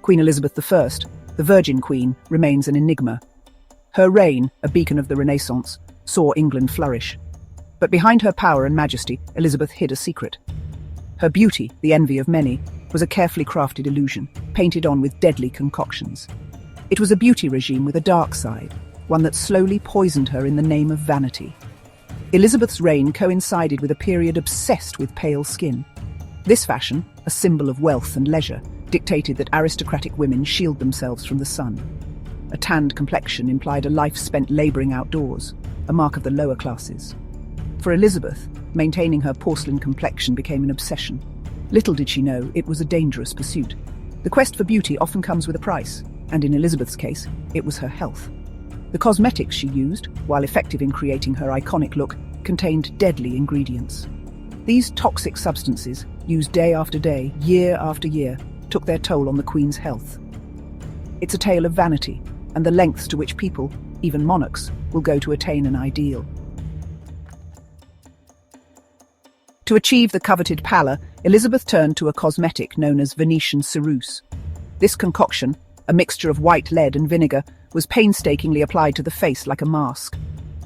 Queen Elizabeth I, the Virgin Queen, remains an enigma. Her reign, a beacon of the Renaissance, saw England flourish. But behind her power and majesty, Elizabeth hid a secret. Her beauty, the envy of many, was a carefully crafted illusion, painted on with deadly concoctions. It was a beauty regime with a dark side, one that slowly poisoned her in the name of vanity. Elizabeth's reign coincided with a period obsessed with pale skin. This fashion, a symbol of wealth and leisure, dictated that aristocratic women shield themselves from the sun. A tanned complexion implied a life spent labouring outdoors, a mark of the lower classes. For Elizabeth, maintaining her porcelain complexion became an obsession. Little did she know it was a dangerous pursuit. The quest for beauty often comes with a price, and in Elizabeth's case, it was her health. The cosmetics she used, while effective in creating her iconic look, contained deadly ingredients. These toxic substances, used day after day, year after year, took their toll on the Queen's health. It's a tale of vanity, and the lengths to which people, even monarchs, will go to attain an ideal. To achieve the coveted pallor, Elizabeth turned to a cosmetic known as Venetian ceruse. This concoction, a mixture of white lead and vinegar, was painstakingly applied to the face like a mask.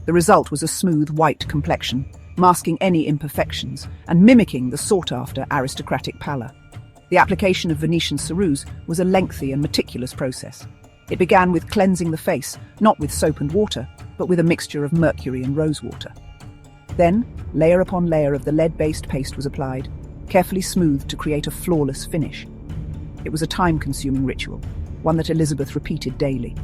The result was a smooth white complexion, masking any imperfections and mimicking the sought-after aristocratic pallor. The application of Venetian ceruse was a lengthy and meticulous process. It began with cleansing the face, not with soap and water, but with a mixture of mercury and rosewater. Then, layer upon layer of the lead-based paste was applied, carefully smoothed to create a flawless finish. It was a time-consuming ritual, one that Elizabeth repeated daily.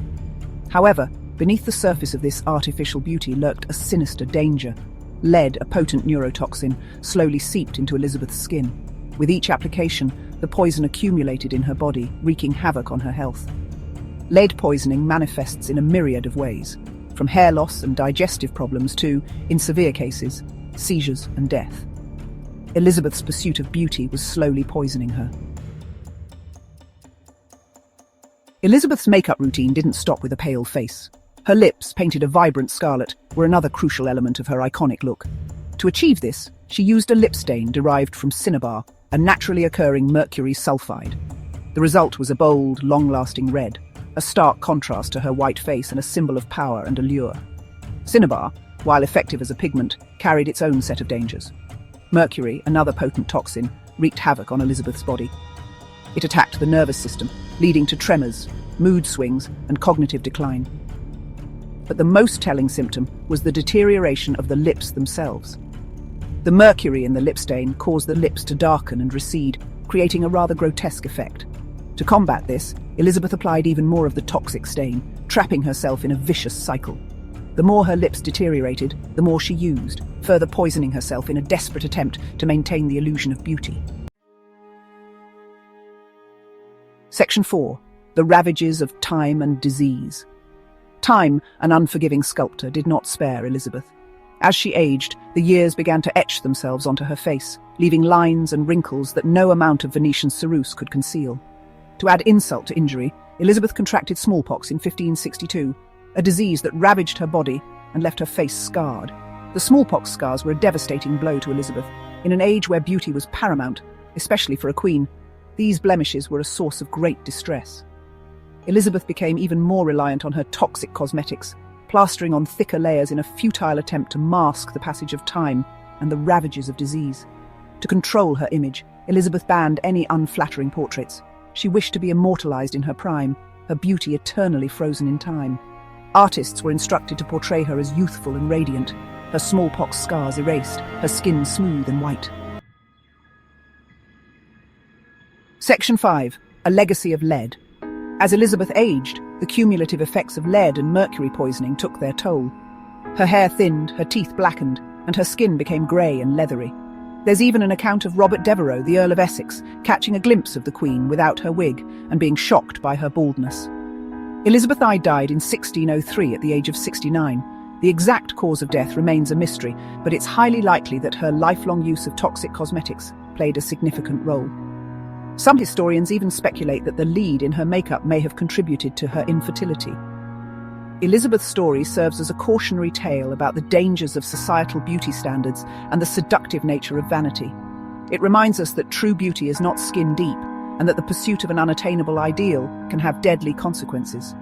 However, beneath the surface of this artificial beauty lurked a sinister danger. Lead, a potent neurotoxin, slowly seeped into Elizabeth's skin. With each application, the poison accumulated in her body, wreaking havoc on her health. Lead poisoning manifests in a myriad of ways, from hair loss and digestive problems to, in severe cases, seizures and death. Elizabeth's pursuit of beauty was slowly poisoning her. Elizabeth's makeup routine didn't stop with a pale face. Her lips, painted a vibrant scarlet, were another crucial element of her iconic look. To achieve this, she used a lip stain derived from cinnabar, a naturally occurring mercury sulfide. The result was a bold, long-lasting red, a stark contrast to her white face and a symbol of power and allure. Cinnabar, while effective as a pigment, carried its own set of dangers. Mercury, another potent toxin, wreaked havoc on Elizabeth's body. It attacked the nervous system, leading to tremors, mood swings, and cognitive decline. But the most telling symptom was the deterioration of the lips themselves. The mercury in the lip stain caused the lips to darken and recede, creating a rather grotesque effect. To combat this, Elizabeth applied even more of the toxic stain, trapping herself in a vicious cycle. The more her lips deteriorated, the more she used, further poisoning herself in a desperate attempt to maintain the illusion of beauty. Section 4. The ravages of time and disease. Time, an unforgiving sculptor, did not spare Elizabeth. As she aged, the years began to etch themselves onto her face, leaving lines and wrinkles that no amount of Venetian ceruse could conceal. To add insult to injury, Elizabeth contracted smallpox in 1562, a disease that ravaged her body and left her face scarred. The smallpox scars were a devastating blow to Elizabeth. In an age where beauty was paramount, especially for a queen, these blemishes were a source of great distress. Elizabeth became even more reliant on her toxic cosmetics, plastering on thicker layers in a futile attempt to mask the passage of time and the ravages of disease. To control her image, Elizabeth banned any unflattering portraits. She wished to be immortalized in her prime, her beauty eternally frozen in time. Artists were instructed to portray her as youthful and radiant, her smallpox scars erased, her skin smooth and white. Section 5. A legacy of lead. As Elizabeth aged, the cumulative effects of lead and mercury poisoning took their toll. Her hair thinned, her teeth blackened, and her skin became grey and leathery. There's even an account of Robert Devereux, the Earl of Essex, catching a glimpse of the Queen without her wig and being shocked by her baldness. Elizabeth I died in 1603 at the age of 69. The exact cause of death remains a mystery, but it's highly likely that her lifelong use of toxic cosmetics played a significant role. Some historians even speculate that the lead in her makeup may have contributed to her infertility. Elizabeth's story serves as a cautionary tale about the dangers of societal beauty standards and the seductive nature of vanity. It reminds us that true beauty is not skin deep, and that the pursuit of an unattainable ideal can have deadly consequences.